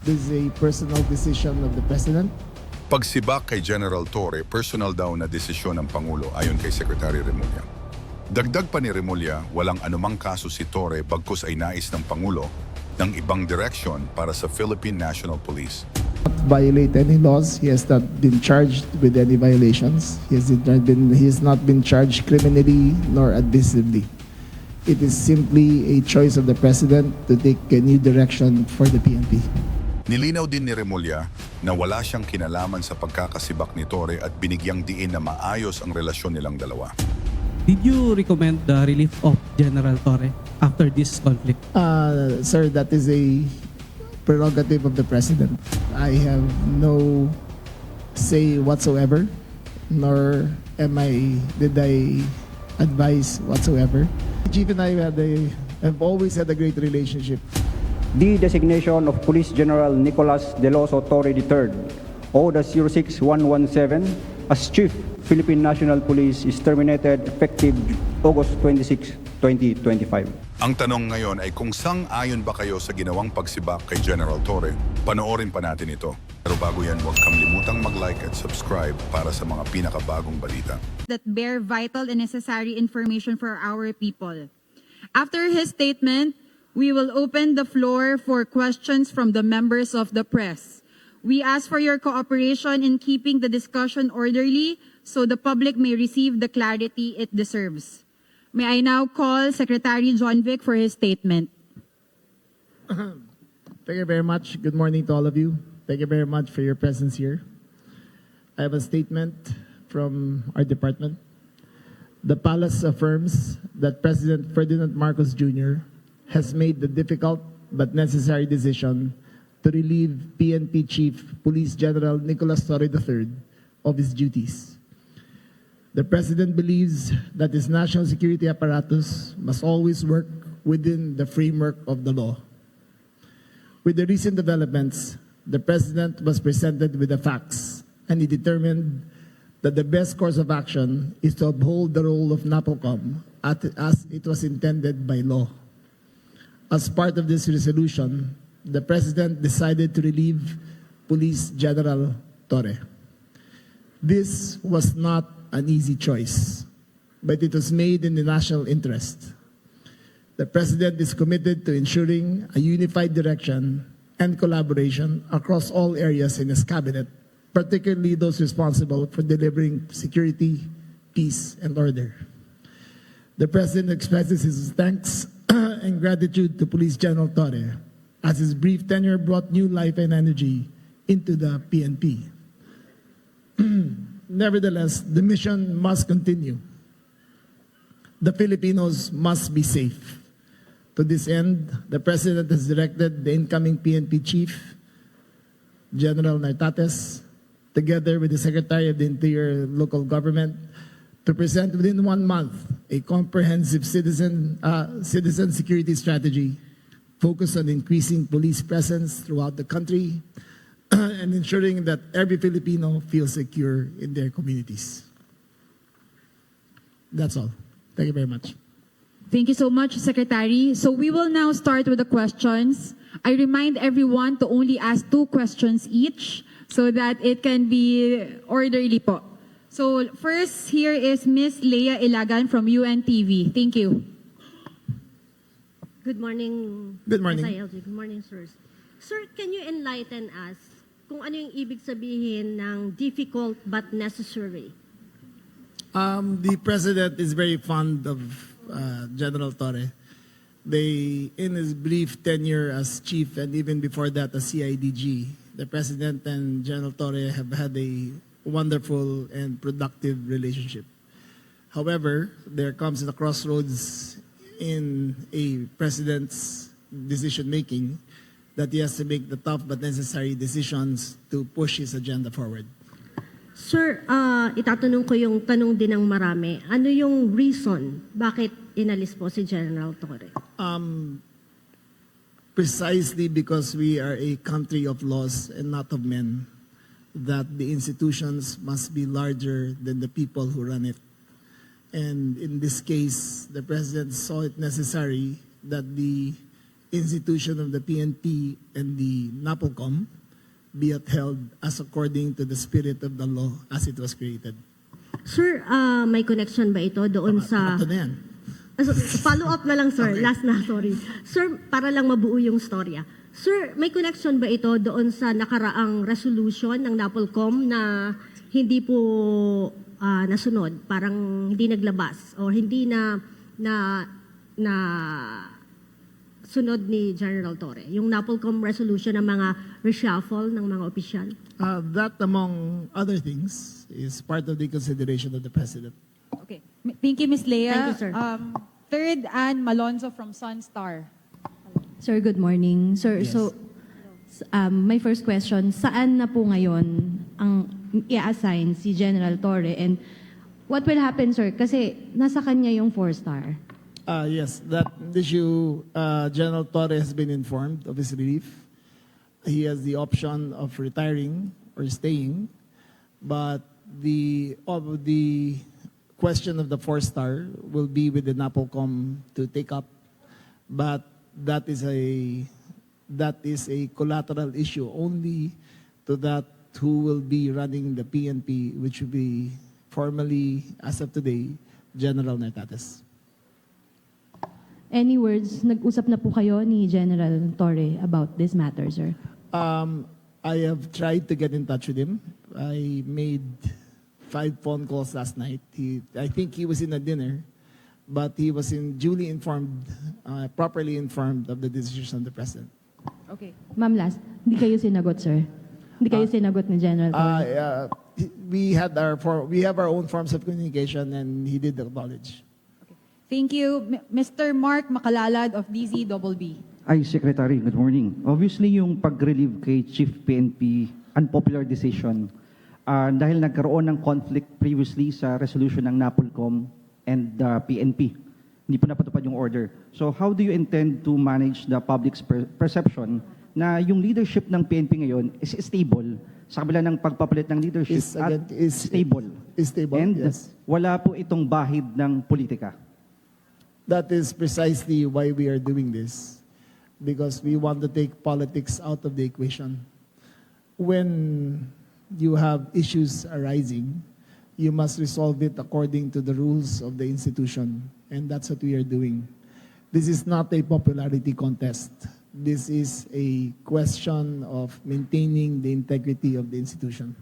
This is a personal decision of the President. Pagsibak kay General Torre, personal daw na desisyon ng Pangulo ayon kay Secretary Remulla. Dagdag pa ni Remulla, walang anumang kaso si Torre bagkus ay nais ng Pangulo ng ibang direksyon para sa Philippine National Police. Not violate any laws. He has not been charged with any violations. He has not been charged criminally nor admissively. It is simply a choice of the President to take a new direction for the PNP. Nilinaw din ni Remulla na wala siyang kinalaman sa pagkakasibak ni Torre at binigyang diin na maayos ang relasyon nilang dalawa. Did you recommend the relief of General Torre after this conflict? Sir, that is a prerogative of the President. I have no say whatsoever, nor did I advise whatsoever. Chief and I have always had a great relationship. The designation of Police General Nicolas Deloso Torre III, ODA 06117, as Chief Philippine National Police is terminated effective August 26, 2025. Ang tanong ngayon ay kung sang-ayon ba kayo sa ginawang pagsibak kay General Torre? Panoorin pa natin ito. Pero bago yan, huwag kang limutang mag-like at subscribe para sa mga pinakabagong balita. That bear vital and necessary information for our people. After his statement, we will open the floor for questions from the members of the press. We ask for your cooperation in keeping the discussion orderly so the public may receive the clarity it deserves. May I now call Secretary John Vic for his statement. Thank you very much. Good morning to all of you. Thank you very much for your presence here. I have a statement from our department. The Palace affirms that President Ferdinand Marcos Jr. has made the difficult but necessary decision to relieve PNP Chief Police General Nicolas Torre III of his duties. The President believes that his national security apparatus must always work within the framework of the law. With the recent developments, the President was presented with the facts, and he determined that the best course of action is to uphold the role of NAPOCOM as it was intended by law. As part of this resolution, the President decided to relieve Police General Torre. This was not an easy choice, but it was made in the national interest. The President is committed to ensuring a unified direction and collaboration across all areas in his cabinet, particularly those responsible for delivering security, peace, and order. The President expresses his thanks and gratitude to Police General Torre, as his brief tenure brought new life and energy into the PNP. Nevertheless, the mission must continue. The Filipinos must be safe. To this end, the President has directed the incoming PNP Chief, General Nartates, together with the Secretary of the Interior Local Government, to present within 1 month a comprehensive citizen security strategy focused on increasing police presence throughout the country and ensuring that every Filipino feels secure in their communities. That's all. Thank you very much. Thank you so much, Secretary. So we will now start with the questions. I remind everyone to only ask 2 questions each so that it can be orderly po. So first, here is Ms. Leia Ilagan from UNTV. Thank you. Good morning. Good morning. SILG. Good morning, sirs. Sir, can you enlighten us kung ano yung ibig sabihin ng difficult but necessary? The President is very fond of General Torre. In his brief tenure as chief and even before that as CIDG, the President and General Torre have had a wonderful and productive relationship. However, there comes a crossroads in a President's decision-making that he has to make the tough but necessary decisions to push his agenda forward. Sir, itatanong ko yung tanong din ng marami. Ano yung reason bakit inalis po si General Torre? Precisely because we are a country of laws and not of men, that the institutions must be larger than the people who run it. And in this case, the President saw it necessary that the institution of the PNP and the NAPOLCOM be upheld as according to the spirit of the law as it was created. Sir, may connection ba ito doon sa... Ito na yan. Follow up na lang, sir. Okay. Last na, sorry. Sir, para lang mabuo yung storya. Sir, may connection ba ito doon sa nakaraang resolution ng NAPOLCOM na hindi po nasunod, parang hindi naglabas o hindi na sunod ni General Torre? Yung NAPOLCOM resolution ng mga reshuffle ng mga opisyal? That, among other things, is part of the consideration of the President. Okay. Thank you, Ms. Leah. Thank you, sir. Third, Ann Malonzo from Sunstar. Sir, good morning. Sir, Yes. so my first question, saan na po ngayon ang i-assign si General Torre and what will happen, sir? Kasi nasa kanya yung 4-star. Yes, that issue, General Torre has been informed of his relief. He has the option of retiring or staying, but the question of the 4-star will be with the NAPOLCOM to take up, but that is a collateral issue only to that who will be running the PNP, which will be formally, as of today, General Nartates. Any words, nag-usap na po kayo ni General Torre about this matter, sir? I have tried to get in touch with him. I made 5 phone calls last night. I think he was in a dinner, but he was duly informed, properly informed of the decision of the President. Okay. Ma'am, last, hindi kayo sinagot, sir? Hindi kayo sinagot ni General Torre? We have our own forms of communication, and he did acknowledge. Thank you. Mr. Mark Makalalad of DZBB. Ay, Secretary, good morning. Obviously, yung pag-relieve kay Chief PNP, unpopular decision, dahil nagkaroon ng conflict previously sa resolution ng NAPOLCOM and the PNP. Hindi po napatupad yung order. So how do you intend to manage the public's perception na yung leadership ng PNP ngayon is stable sa kabila ng pagpapalit ng leadership Is stable? stable, And yes. wala po itong bahid ng politika. That is precisely why we are doing this, because we want to take politics out of the equation. When you have issues arising, you must resolve it according to the rules of the institution, and that's what we are doing. This is not a popularity contest. This is a question of maintaining the integrity of the institution.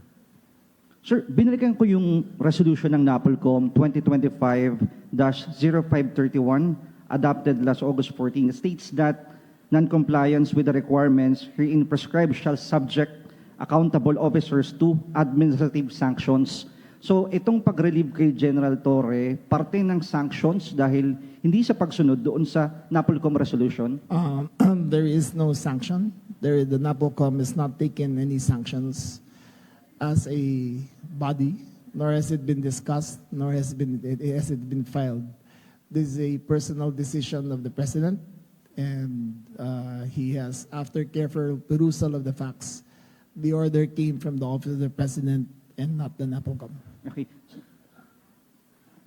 Sir, binalikan ko yung resolution ng NAPOLCOM 2025-0531 adopted last August 14 states that non-compliance with the requirements herein prescribed shall subject accountable officers to administrative sanctions. So itong pag-relieve kay General Torre, parte ng sanctions dahil hindi sa pagsunod doon sa NAPOLCOM resolution? There is no sanction. The NAPOLCOM has not taken any sanctions as a body, nor has it been discussed, nor has it been filed. This is a personal decision of the President, and he has, after careful perusal of the facts, the order came from the office of the President and not the NAPOLCOM. Okay.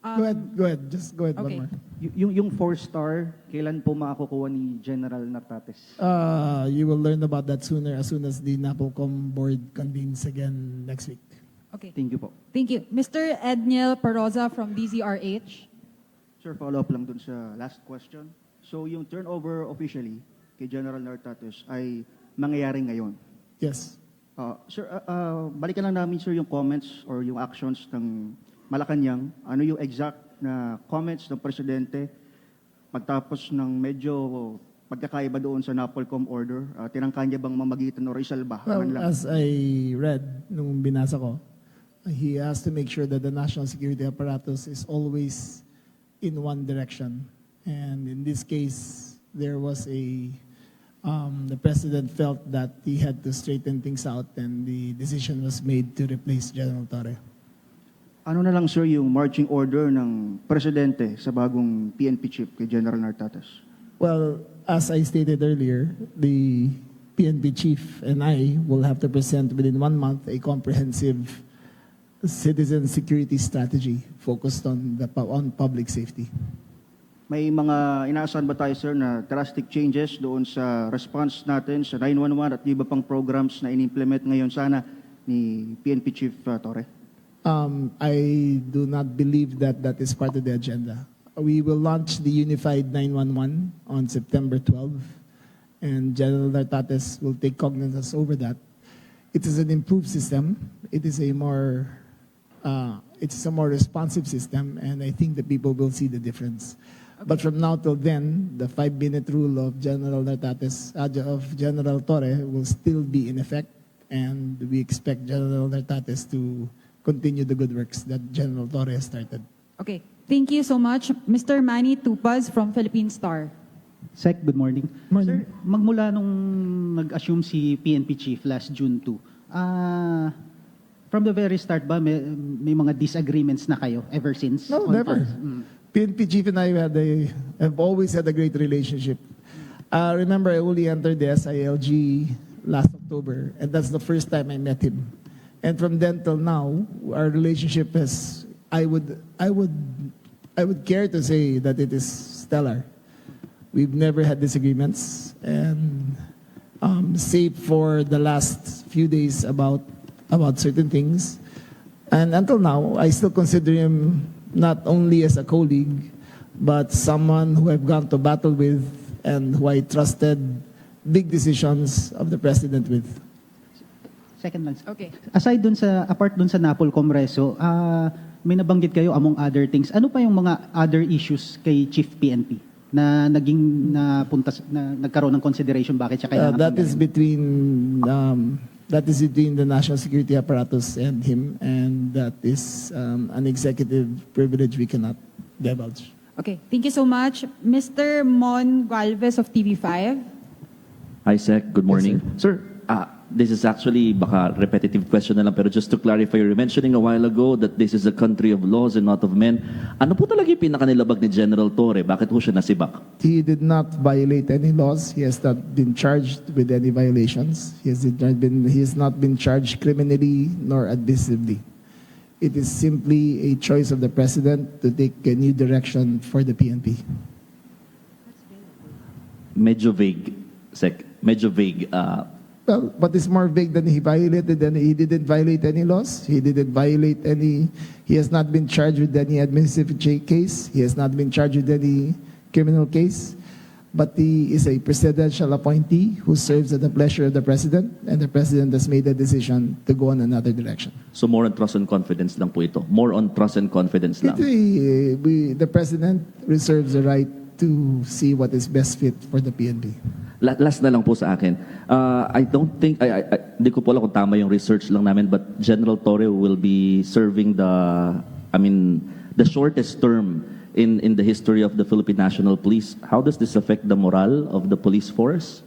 Go ahead. Just go ahead, okay. one more. Yung 4-star, kailan po makakukuha ni General Nartates? You will learn about that as soon as the NAPOLCOM board convenes again next week. Okay. Thank you po. Thank you. Mr. Edniel Paroza from DZRH. Sir, follow-up lang dun sa last question. So yung turnover officially kay General Nartates ay mangyayari ngayon. Yes. Sir, balikan lang namin sir yung comments or yung actions ng Malacanang. Ano yung exact na comments ng Presidente pagtapos ng medyo pagkakaiba doon sa NAPOLCOM order? Tinangka niya bang mamagitan o resolba? Well, Man lang. as I read nung binasa ko, he has to make sure that the national security apparatus is always in one direction. And in this case, there was the President felt that he had to straighten things out, and the decision was made to replace General Torre. Ano na lang sir yung marching order ng Presidente sa bagong PNP chief kay General Nartates? Well, as I stated earlier, the PNP chief and I will have to present within 1 month a comprehensive citizen security strategy focused on public safety. may mga inaasahan ba tayo, sir, na drastic changes doon sa response natin sa 911 at iba pang programs na in-implement ngayon sana ni PNP Chief Torre? I do not believe that that is part of the agenda. We will launch the Unified 911 on September 12, and General Nartates will take cognizance over that. It is an improved system. It is a more responsive system, and I think the people will see the difference. But from now till then, the 5-minute rule of General Nartates, of General Torre, will still be in effect, and we expect General Nartates to continue the good works that General Torre has started. Okay. Thank you so much. Mr. Manny Tupaz from Philippine Star. Sec, good morning. Morning. Sir, magmula nung nag-assume si PNP Chief last June 2, from the very start ba, may mga disagreements na kayo ever since? No, never. PNP Chief and I have always had a great relationship. Remember, I only entered the SILG last October, and that's the first time I met him. And from then till now, our relationship has, I would care to say that it is stellar. We've never had disagreements, and save for the last few days about certain things. And until now, I still consider him not only as a colleague, but someone who I've gone to battle with and who I trusted big decisions of the president with. Second lang. Okay. Aside apart dun sa Napolcom Reso, may nabanggit kayo among other things. Ano pa yung mga other issues kay Chief PNP na nagkaroon ng consideration bakit siya kailangan? That is between the national security apparatus and him, and that is an executive privilege we cannot divulge. Okay. Thank you so much. Mr. Mon Galvez of TV5. Hi, Sec. Good morning. Yes, sir, this is actually baka repetitive question na lang, pero just to clarify, you were mentioning a while ago that this is a country of laws and not of men. Ano po talaga yung pinakanilabag ni General Torre? Bakit po siya nasibak? He did not violate any laws. He has not been charged with any violations. He has not been charged criminally nor admissively. It is simply a choice of the president to take a new direction for the PNP. Medyo vague, Sec. Medyo vague. Well, what is more vague than he didn't violate any laws. He has not been charged with any administrative case. He has not been charged with any criminal case. But he is a presidential appointee who serves at the pleasure of the president, and the president has made a decision to go in another direction. So more on trust and confidence lang po ito. More on trust and confidence lang. The president reserves the right to see what is best fit for the PNP. Last na lang po sa akin. I don't think, hindi ko po alam kung tama yung research lang namin, but General Torre will be serving the shortest term in the history of the Philippine National Police. How does this affect the morale of the police force?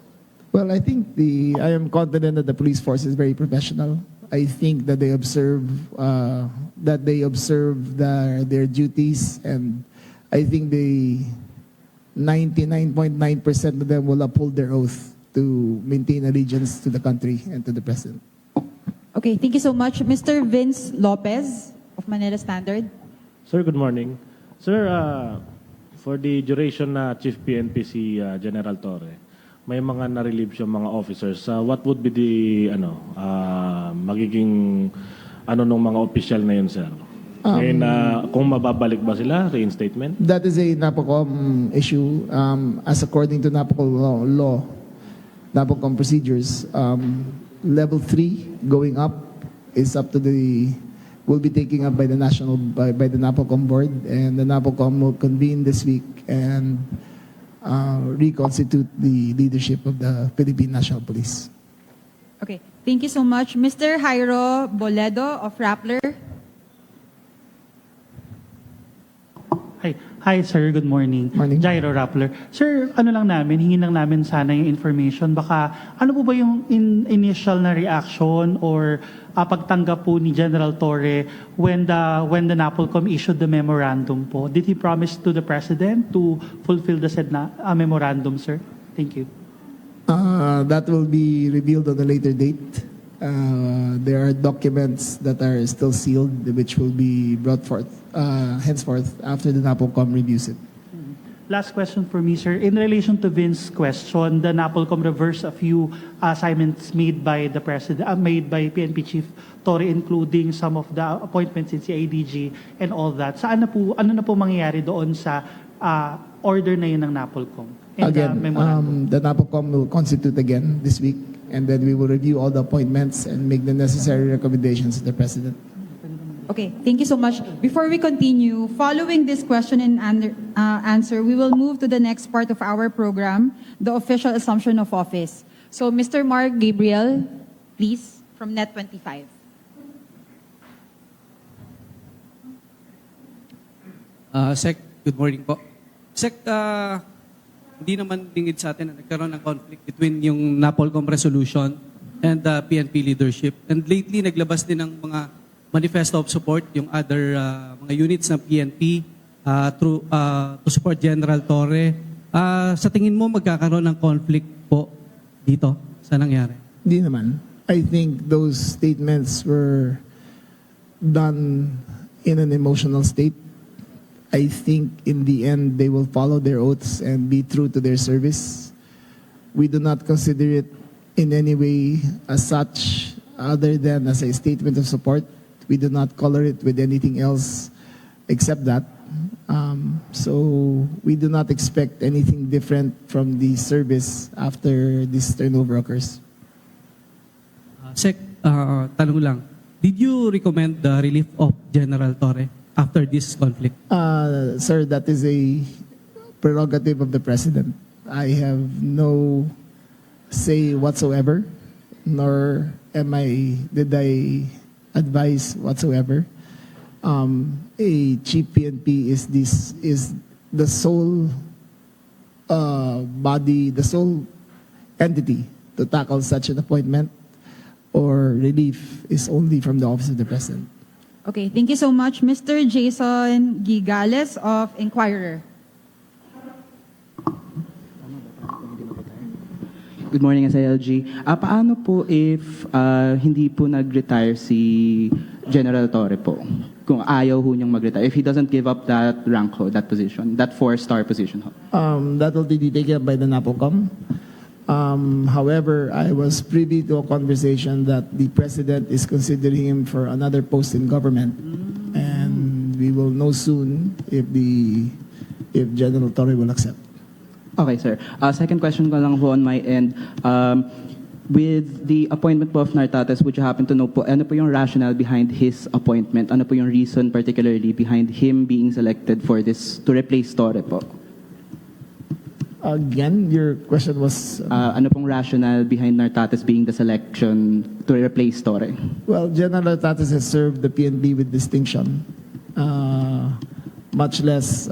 Well, I think I am confident that the police force is very professional. I think that they observe their duties, and I think 99.9% of them will uphold their oath to maintain allegiance to the country and to the president. Okay. Thank you so much. Mr. Vince Lopez of Manila Standard. Sir, good morning. Sir, for the duration na Chief PNP si General Torre, may mga na-relieve yung mga officers. What would be the magiging nung mga official na yun, sir? Kung mababalik ba sila, reinstatement? That is a NAPOCOM issue. As according to NAPOCOM law, NAPOCOM procedures, level 3 going up is will be taken up by the NAPOCOM board, and the NAPOCOM will convene this week and reconstitute the leadership of the Philippine National Police. Okay. Thank you so much. Mr. Jairo Boledo of Rappler. Hi sir, good morning. Morning. Jairo Rappler. Sir, hingin lang namin sana yung information. Baka, ano po ba yung initial na reaction or pagtanggap po ni General Torre when the NAPOLCOM issued the memorandum po? Did he promise to the President to fulfill the said memorandum, sir? Thank you. That will be revealed on a later date. There are documents that are still sealed, which will be brought forth henceforth after the NAPOLCOM reviews it. Last question for me, sir. In relation to Vince's question, the NAPOLCOM reversed a few assignments made by the president, made by PNP Chief Torre, including some of the appointments in CIDG and all that. Ano na po mangyayari doon sa order na yun ng NAPOLCOM? Again, the NAPOLCOM will constitute again this week, and then we will review all the appointments and make the necessary recommendations to the president. Okay, thank you so much. Before we continue, following this question and answer, we will move to the next part of our program, the official assumption of office. So, Mr. Mark Gabriel, please, from Net25. Sec, good morning po. Sec, hindi naman dingid sa atin na nagkaroon ng conflict between yung NAPOLCOM resolution and the PNP leadership. And lately, naglabas din ng mga manifesto of support yung other mga units ng PNP to support General Torre. Sa tingin mo, magkakaroon ng conflict po dito sa nangyari? Di naman. I think those statements were done in an emotional state. I think in the end, they will follow their oaths and be true to their service. We do not consider it in any way as such other than as a statement of support. We do not color it with anything else except that. So we do not expect anything different from the service after this turnover occurs. Sec, tanong lang. Did you recommend the relief of General Torre after this conflict? Sir, that is a prerogative of the president. I have no say whatsoever, nor did I advice whatsoever. A chief PNP is the sole body, the sole entity to tackle such an appointment, or relief is only from the office of the president. Okay, thank you so much. Mr. Jason Gigales of Inquirer. Good morning, SILG. Paano po if hindi po nag-retire si General Torre po? Kung ayaw ho niyang mag-retire, if he doesn't give up that rank ho, that position, that 4-star position ho? That will be taken up by the NAPOLCOM. However, I was privy to a conversation that the president is considering him for another post in government, and we will know soon if General Torre will accept. Okay, sir. Second question ko lang po on my end. With the appointment po of Nartates, would you happen to know po, ano po yung rationale behind his appointment? Ano po yung reason particularly behind him being selected for this, to replace Torre po? Again, your question was... ano pong rationale behind Nartates being the selection to replace Torre? Well, General Nartates has served the PNP with distinction, much less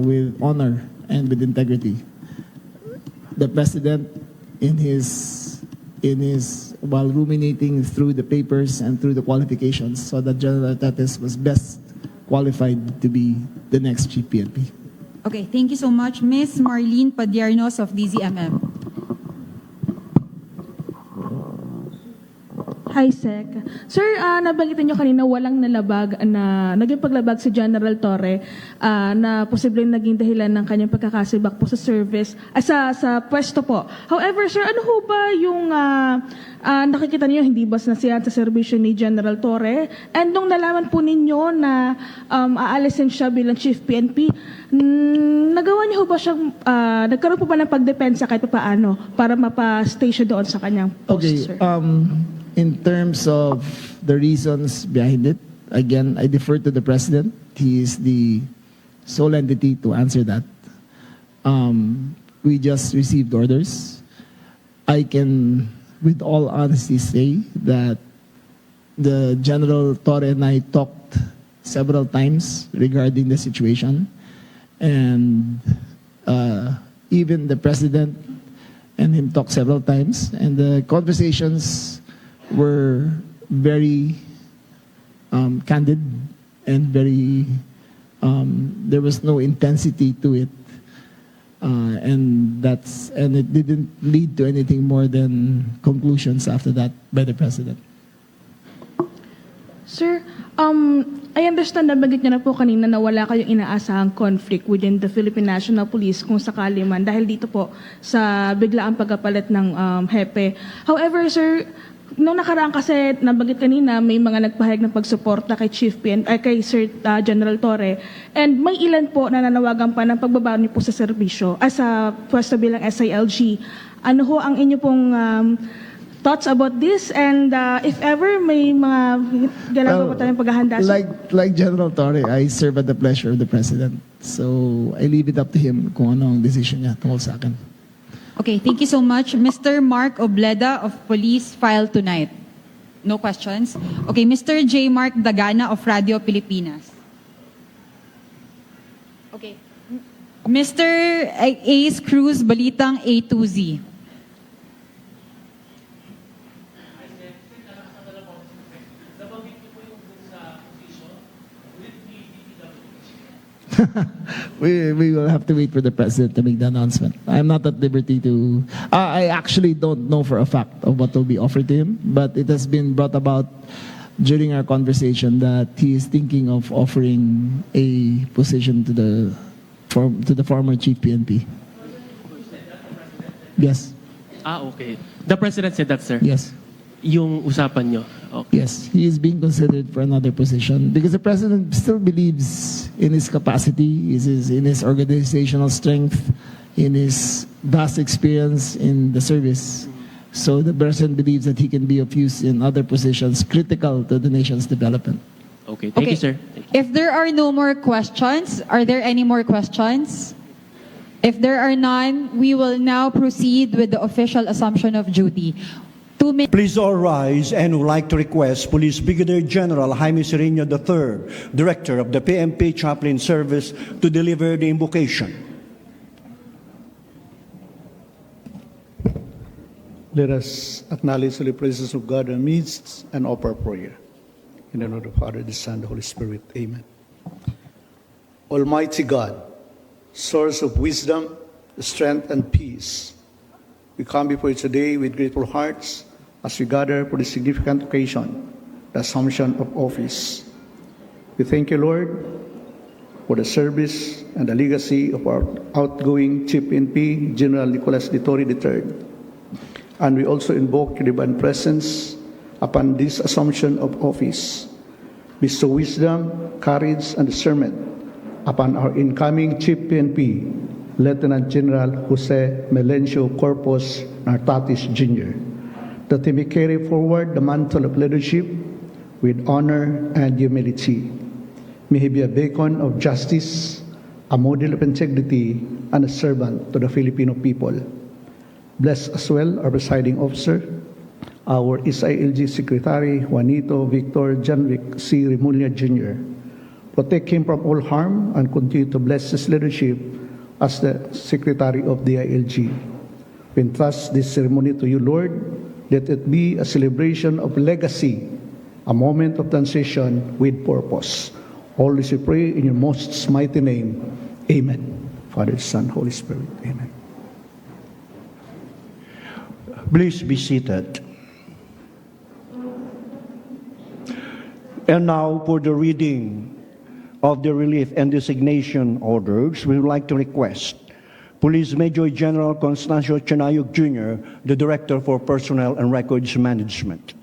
with honor and with integrity. The president, while ruminating through the papers and through the qualifications, saw that General Nartates was best qualified to be the next chief PNP. Okay, thank you so much. Ms. Marlene Padiernos of DZMM. Hi, Sec. Sir, nabanggit niyo kanina walang naging paglabag si General Torre na posibleng naging dahilan ng kanyang pagkakasibak po sa service, sa pwesto po. However, sir, ano ho ba yung nakikita niyo hindi ba nasiyahan sa serbisyo ni General Torre? And nung nalaman po ninyo na aalisin siya bilang Chief PNP, nagawa niyo ho ba siyang, nagkaroon po ba ng pagdepensa kahit paano para mapa-stay siya doon sa kanyang post, sir? In terms of the reasons behind it, again, I defer to the president. He is the sole entity to answer that. We just received orders. I can, with all honesty, say that the General Torre and I talked several times regarding the situation, and even the president and him talked several times, and the conversations were very candid and very, there was no intensity to it. And it didn't lead to anything more than conclusions after that by the president. Sir, I understand na bagit niyo na po kanina na wala kayong inaasahang conflict within the Philippine National Police kung sakali man dahil dito po sa biglaang pagkapalit ng hepe. However, sir, nung nakaraan kasi nabanggit kanina may mga nagpahayag ng pagsuporta kay kay Sir General Torre, and may ilan po na nanawagan pa ng pagbaba niyo po sa serbisyo sa pwesto bilang SILG. Ano ho ang inyo pong thoughts about this, and if ever may mga ginagawa pa tayong paghahanda? Like General Torre, I serve at the pleasure of the President. So I leave it up to him kung ano ang decision niya tungkol sa akin. Okay, thank you so much. Mr. Mark Obleda of Police File Tonight. No questions? Okay, Mr. J. Mark Dagana of Radio Pilipinas. Okay. Mr. Ace Cruz Balitang A2Z. We will have to wait for the President to make the announcement. I'm not at liberty to... I actually don't know for a fact of what will be offered to him, but it has been brought about during our conversation that he is thinking of offering a position to the former Chief PNP. Yes. Okay. The President said that, sir? Yes. Yung usapan nyo? Okay. Yes, he is being considered for another position because the President still believes in his capacity, in his organizational strength, in his vast experience in the service. So the President believes that he can be of use in other positions critical to the nation's development. Okay, thank you, sir. If there are no more questions, are there any more questions? If there are none, we will now proceed with the official assumption of duty. 2 minutes. Please all rise, and would like to request Police Brigadier General Jaime Sereno III, Director of the PNP Chaplain Service, to deliver the invocation. Let us acknowledge the presence of God in our midst and offer prayer. In the name of the Father, the Son, and the Holy Spirit. Amen. Almighty God, source of wisdom, strength, and peace, we come before you today with grateful hearts as we gather for this significant occasion, the assumption of office. We thank you, Lord, for the service and the legacy of our outgoing Chief PNP, General Nicolas de Torre III. And we also invoke your divine presence upon this assumption of office. Bestow wisdom, courage, and discernment upon our incoming Chief PNP, Lieutenant General Jose Melencio Corpus Nartatis Jr., that he may carry forward the mantle of leadership with honor and humility. May he be a beacon of justice, a model of integrity, and a servant to the Filipino people. Bless as well our presiding officer, our SILG Secretary, Juanito Victor Janvic C. Remulla Jr. Protect him from all harm and continue to bless his leadership as the Secretary of the ILG. We entrust this ceremony to you, Lord. Let it be a celebration of legacy, a moment of transition with purpose. All this we pray in your most mighty name. Amen. Father, Son, Holy Spirit. Amen. Please be seated. And now for the reading of the relief and designation orders, we would like to request Police Major General Constancio Chanayog Jr., the Director for Personnel and Records Management.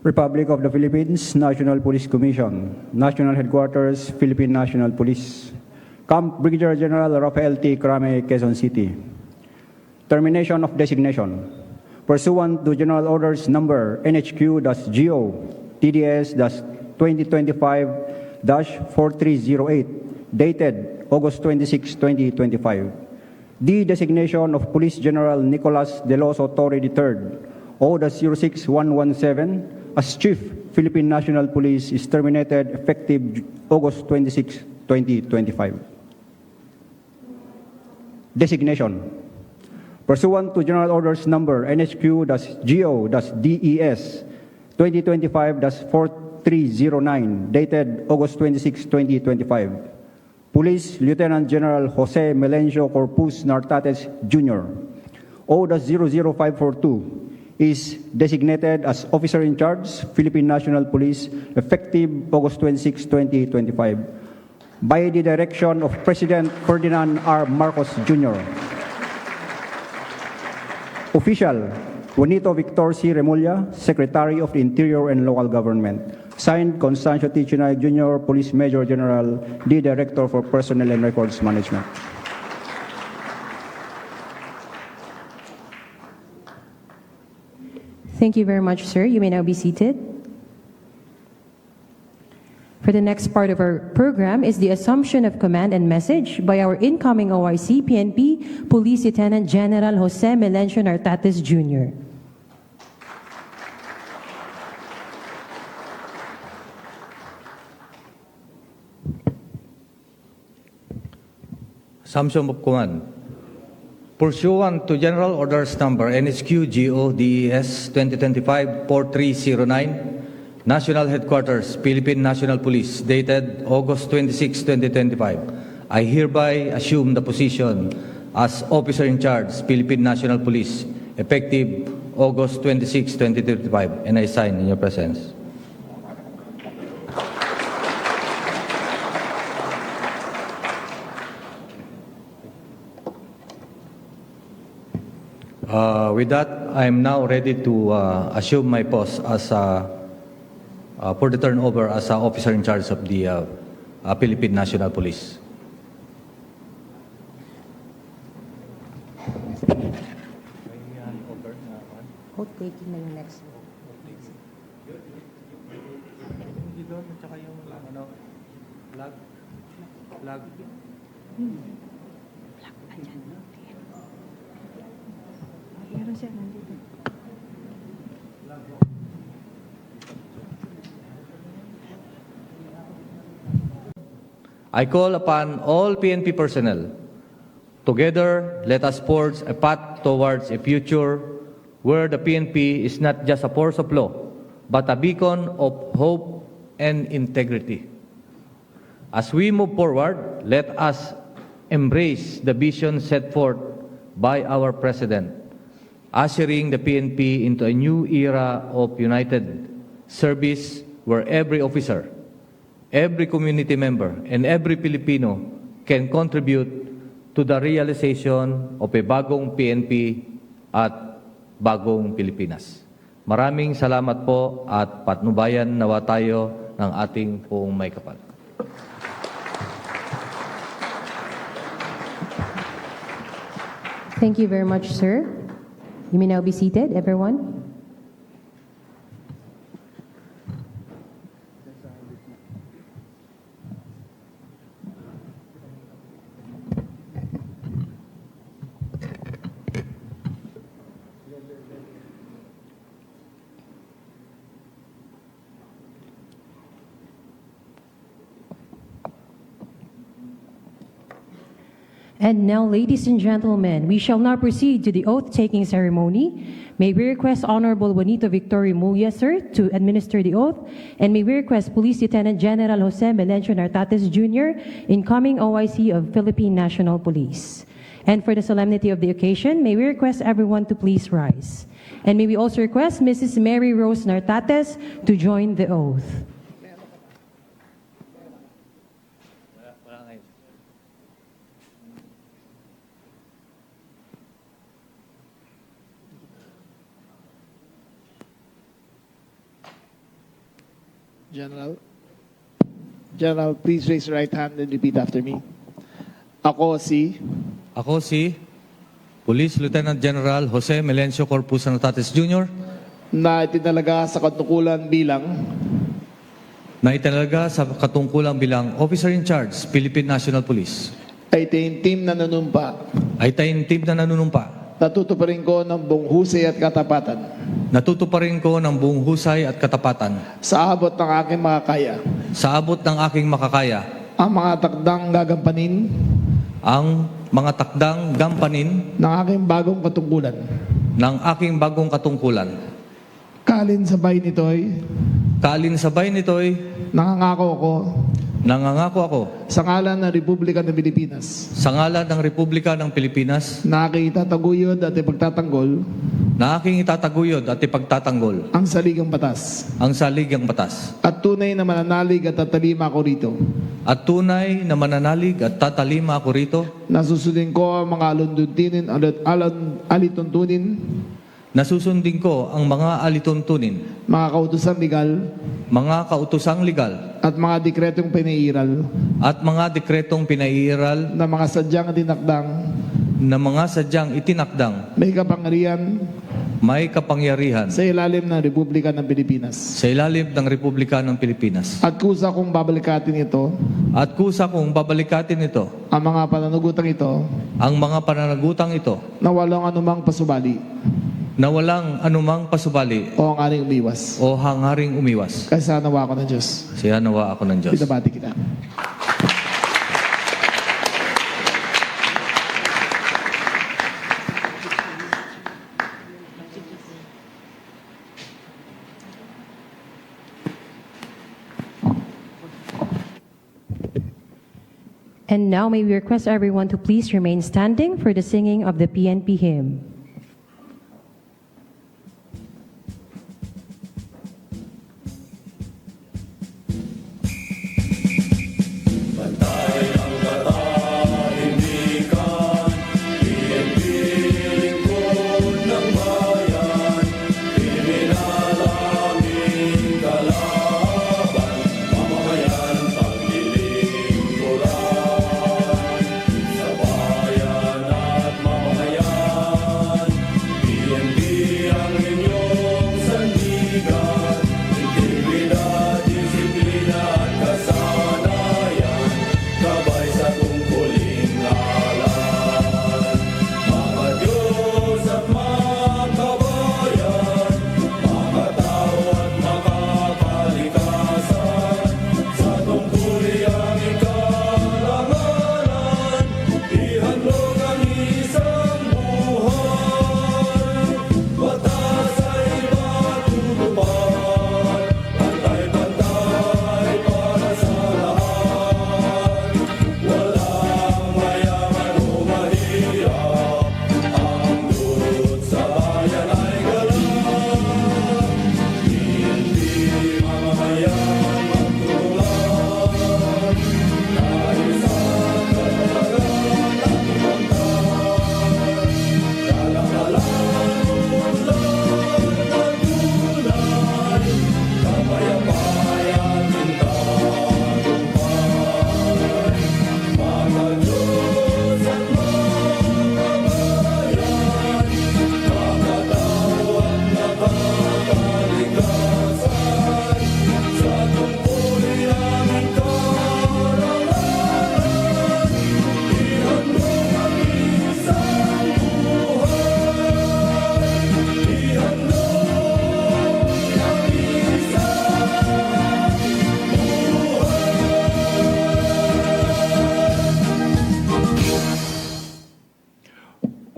Republic of the Philippines, National Police Commission, National Headquarters, Philippine National Police, Camp Brigadier General Rafael T. Crame, Quezon City. Termination of designation. Pursuant to General Orders Number NHQ-GO TDS-2025-4308, dated August 26, 2025. The designation of Police General Nicolas Deloso Torre III, O-06117, as Chief Philippine National Police is terminated effective August 26, 2025. Designation. Pursuant to General Orders Number NHQ-GO-DES 2025-4309, dated August 26, 2025, Police Lieutenant General Jose Melencio Corpus Nartates Jr. O-00542 is designated as Officer in Charge, Philippine National Police, effective August 26, 2025, by the direction of President Ferdinand R. Marcos Jr. Official, Juanito Victor C. Remulla, Secretary of the Interior and Local Government. Signed, Constancio T. Chinay Jr., Police Major General, the Director for Personnel and Records Management. Thank you very much, sir. You may now be seated. For the next part of our program is the assumption of command and message by our incoming OIC PNP Police Lieutenant General Jose Melencio Nartates Jr. Assumption of command. Pursuant to General Orders Number NSQ-GO-DES 2025-4309, National Headquarters, Philippine National Police, dated August 26, 2025, I hereby assume the position as Officer in Charge, Philippine National Police, effective August 26, 2025, and I sign in your presence. With that, I am now ready to assume my post as for the turnover as Officer in Charge of the Philippine National Police. Taking na yung next. I call upon all PNP personnel. Together, let us forge a path towards a future where the PNP is not just a force of law, but a beacon of hope and integrity. As we move forward, let us embrace the vision set forth by our President, ushering the PNP into a new era of united service where every officer, every community member, and every Filipino can contribute to the realization of a bagong PNP at bagong Pilipinas. Maraming salamat po at patnubayan nawa tayo ng ating poong may kapal. Thank you very much, sir. You may now be seated, everyone. And now, ladies and gentlemen, we shall now proceed to the oath-taking ceremony. May we request Honorable Juanito Victor Remulla, sir, to administer the oath, and may we request Police Lieutenant General Jose Melencio Nartates Jr., incoming OIC of Philippine National Police. And for the solemnity of the occasion, may we request everyone to please rise. And may we also request Mrs. Mary Rose Nartates to join the oath. General, please raise your right hand and repeat after me. Ako si Police Lieutenant General Jose Melencio Corpus Nartates Jr. na itinalaga sa katungkulan bilang Officer in Charge, Philippine National Police. ay taimtim na nanunumpa. Natutuparin ko ng buong husay at katapatan. Sa abot ng aking makakaya. Ang mga takdang gampanin. Ng aking bagong katungkulan. Kalin sabay nito'y. Nangangako nangangako ako sa ngalan ng Republika ng Pilipinas sa ngalan ng Republika ng Pilipinas na aking itataguyod at ipagtatanggol na aking itataguyod at ipagtatanggol ang saligang batas ang saligang batas at tunay na mananalig at tatalima ako rito at tunay na mananalig at tatalima ako rito na susundin ko ang mga alituntunin na susundin ko ang mga alituntunin, mga kautosang legal at mga dekretong pinaiiral na mga sadyang itinakdang may kapangyarihan sa ilalim ng Republika ng Pilipinas. At kusa kong babalikatin ito ang mga pananagutang ito na walang anumang pasubali o hangharing umiwas. Kaya nawa ako ng Diyos. Binabati kita. And now may we request everyone to please remain standing for the singing of the PNP hymn.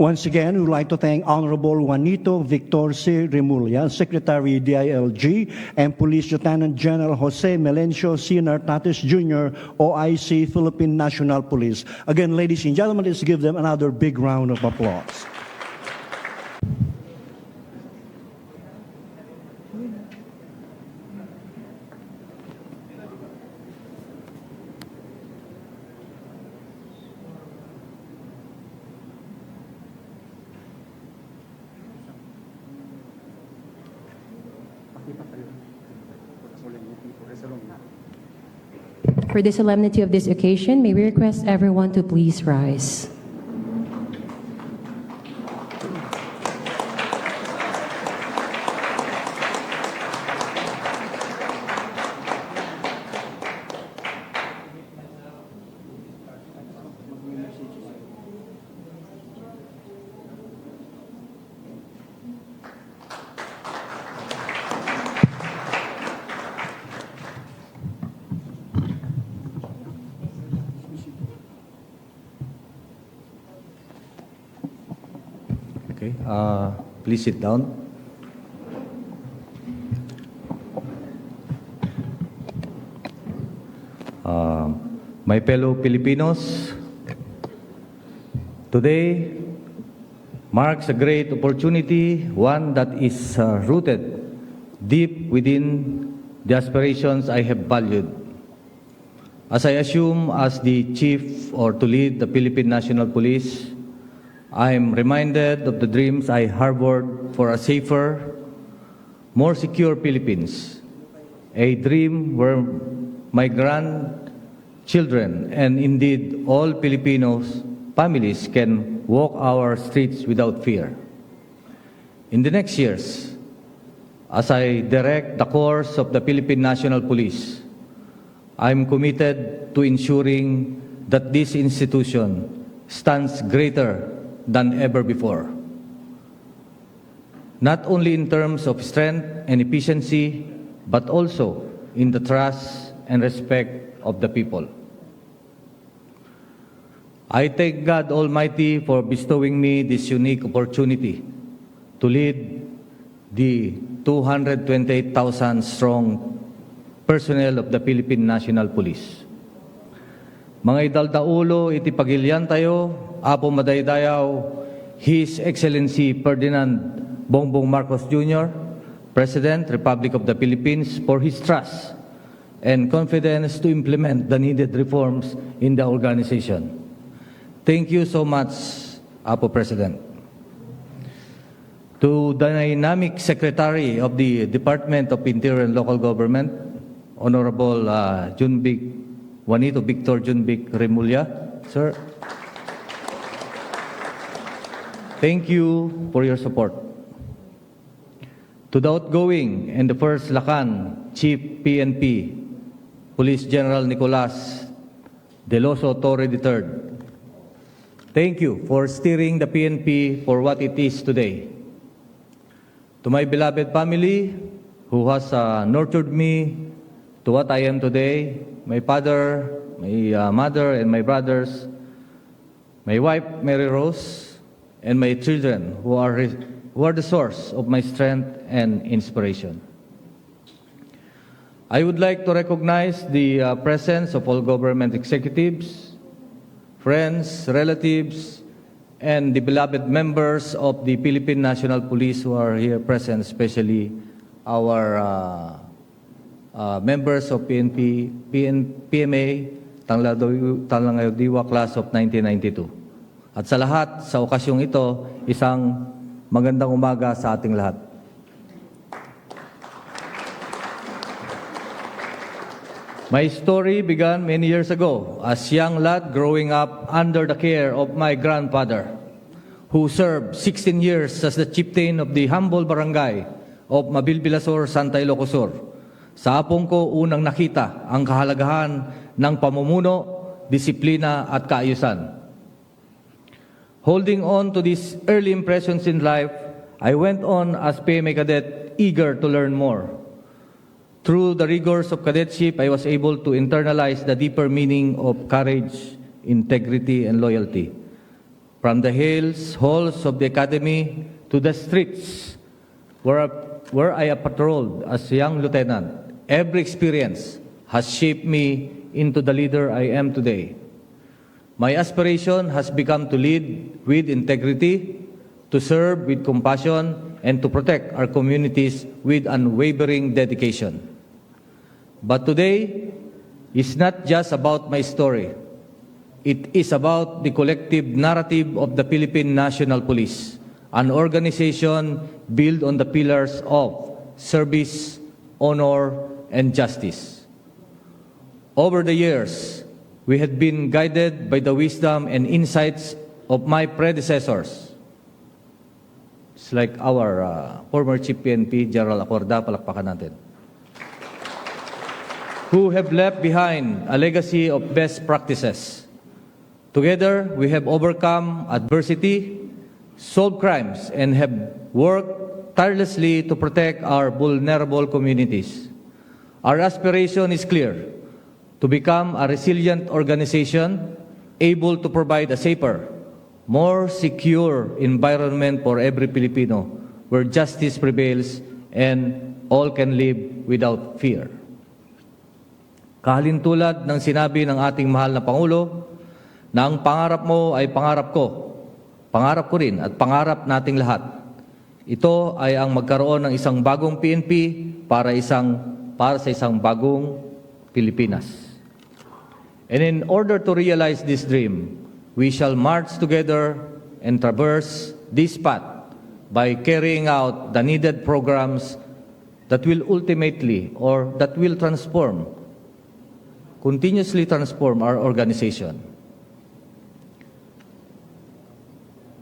Once again, we would like to thank Honorable Juanito Victor C. Remulla, Secretary DILG, and Police Lieutenant General Jose Melencio C. Nartates Jr., OIC, Philippine National Police. Again, ladies and gentlemen, let's give them another big round of applause. For the solemnity of this occasion, may we request everyone to please rise. Okay, please sit down. my fellow Filipinos, today marks a great opportunity, one that is rooted deep within the aspirations I have valued. As I assume as the chief or to lead the Philippine National Police, I am reminded of the dreams I harbored for a safer, more secure Philippines, a dream where my grandchildren and indeed all Filipinos families can walk our streets without fear. In the next years, as I direct the course of the Philippine National Police, I am committed to ensuring that this institution stands greater than ever before, not only in terms of strength and efficiency, but also in the trust and respect of the people. I thank God Almighty for bestowing me this unique opportunity to lead the 228,000 strong personnel of the Philippine National Police. Mga idaldaulo, iti pagilian tayo, Apo Madaydayaw, His Excellency Ferdinand Bongbong Marcos Jr., President, Republic of the Philippines, for his trust and confidence to implement the needed reforms in the organization. Thank you so much, Apo President. To the Dynamic Secretary of the Department of Interior and Local Government, Honorable Juanito Victor Junbic Remulla, sir. Thank you for your support. To the outgoing and the first Lacan Chief PNP, Police General Nicolas Deloso Torre III, thank you for steering the PNP for what it is today. To my beloved family who has nurtured me to what I am today, my father, my mother, and my brothers, my wife, Mary Rose, and my children who are the source of my strength and inspiration. I would like to recognize the presence of all government executives, friends, relatives, and the beloved members of the Philippine National Police who are here present, especially our members of PMA, Talangayodiwa Class of 1992. At sa lahat, sa okasyong ito, isang magandang umaga sa ating lahat. My story began many years ago as young lad growing up under the care of my grandfather, who served 16 years as the chieftain of the humble barangay of Mabilbilasor, Santa Ilocos Sur. Sa apong ko unang nakita ang kahalagahan ng pamumuno, disiplina at kaayusan. Holding on to these early impressions in life, I went on as PMA cadet, eager to learn more. Through the rigors of cadetship, I was able to internalize the deeper meaning of courage, integrity, and loyalty. From the halls of the academy to the streets where I patrolled as a young lieutenant, every experience has shaped me into the leader I am today. My aspiration has become to lead with integrity, to serve with compassion, and to protect our communities with unwavering dedication. But today is not just about my story. It is about the collective narrative of the Philippine National Police, an organization built on the pillars of service, honor, and justice. Over the years, we had been guided by the wisdom and insights of my predecessors. It's like our former Chief PNP, General Acorda, palakpakan natin, who have left behind a legacy of best practices. Together, we have overcome adversity, solved crimes, and have worked tirelessly to protect our vulnerable communities. Our aspiration is clear: to become a resilient organization able to provide a safer, more secure environment for every Filipino where justice prevails and all can live without fear. Kahalintulad ng sinabi ng ating mahal na Pangulo, na ang pangarap mo ay pangarap ko rin at pangarap nating lahat. Ito ay ang magkaroon ng isang bagong PNP para sa isang bagong Pilipinas. And in order to realize this dream, we shall march together and traverse this path by carrying out the needed programs that will ultimately or that will continuously transform our organization.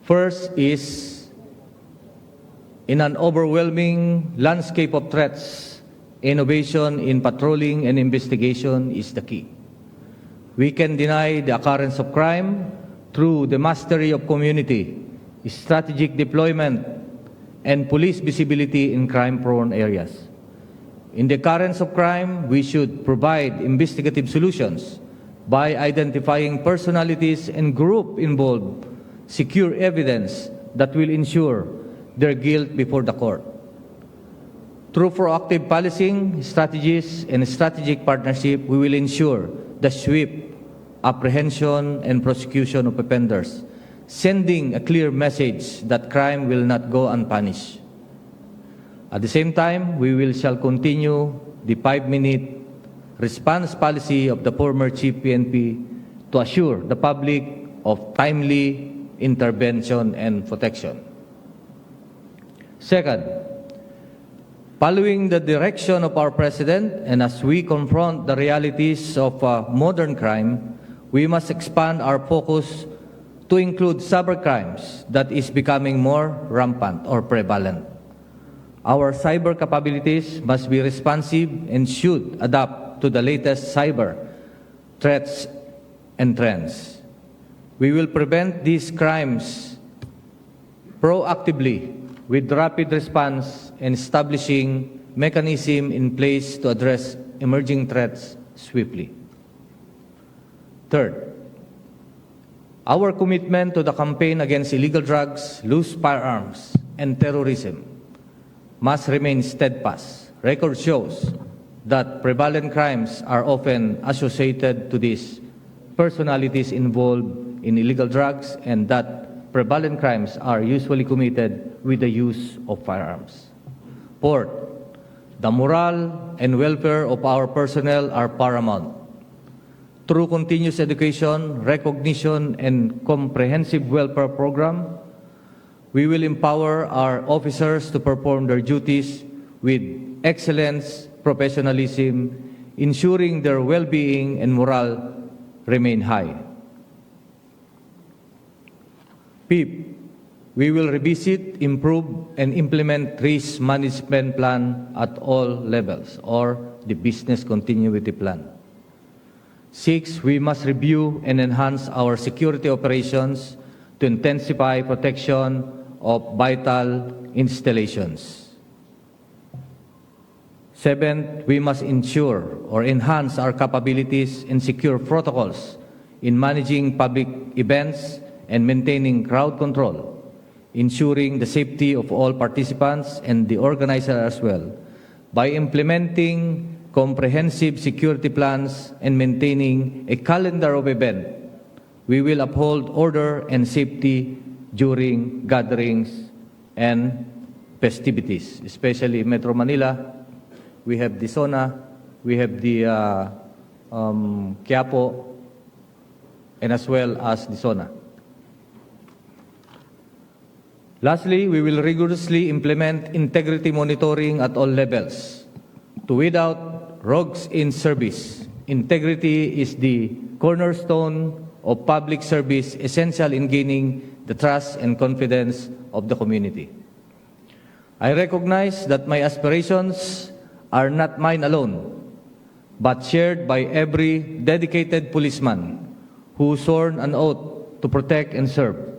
First is, in an overwhelming landscape of threats, innovation in patrolling and investigation is the key. We can deny the occurrence of crime through the mastery of community, strategic deployment, and police visibility in crime-prone areas. In the occurrence of crime, we should provide investigative solutions by identifying personalities and groups involved, secure evidence that will ensure their guilt before the court. Through proactive policing strategies and strategic partnership, we will ensure the swift apprehension and prosecution of offenders, sending a clear message that crime will not go unpunished. At the same time, shall continue the 5-minute response policy of the former Chief PNP to assure the public of timely intervention and protection. Second, following the direction of our President and as we confront the realities of modern crime, we must expand our focus to include cybercrimes that is becoming more rampant or prevalent. Our cyber capabilities must be responsive and should adapt to the latest cyber threats and trends. We will prevent these crimes proactively with rapid response and establishing mechanisms in place to address emerging threats swiftly. Third, our commitment to the campaign against illegal drugs, loose firearms, and terrorism must remain steadfast. Record shows that prevalent crimes are often associated to these personalities involved in illegal drugs and that prevalent crimes are usually committed with the use of firearms. Fourth, the morale and welfare of our personnel are paramount. Through continuous education, recognition, and comprehensive welfare program, we will empower our officers to perform their duties with excellence, professionalism, ensuring their well-being and morale remain high. Fifth, we will revisit, improve, and implement risk management plan at all levels, or the business continuity plan. Six, we must review and enhance our security operations to intensify protection of vital installations. Seventh, we must ensure or enhance our capabilities and secure protocols in managing public events and maintaining crowd control, ensuring the safety of all participants and the organizer as well, by implementing comprehensive security plans and maintaining a calendar of events. We will uphold order and safety during gatherings and festivities, especially in Metro Manila. We have the SONA, we have the Quiapo, and as well as the SONA. Lastly, we will rigorously implement integrity monitoring at all levels to weed out rogues in service. Integrity is the cornerstone of public service, essential in gaining the trust and confidence of the community. I recognize that my aspirations are not mine alone, but shared by every dedicated policeman who sworn an oath to protect and serve.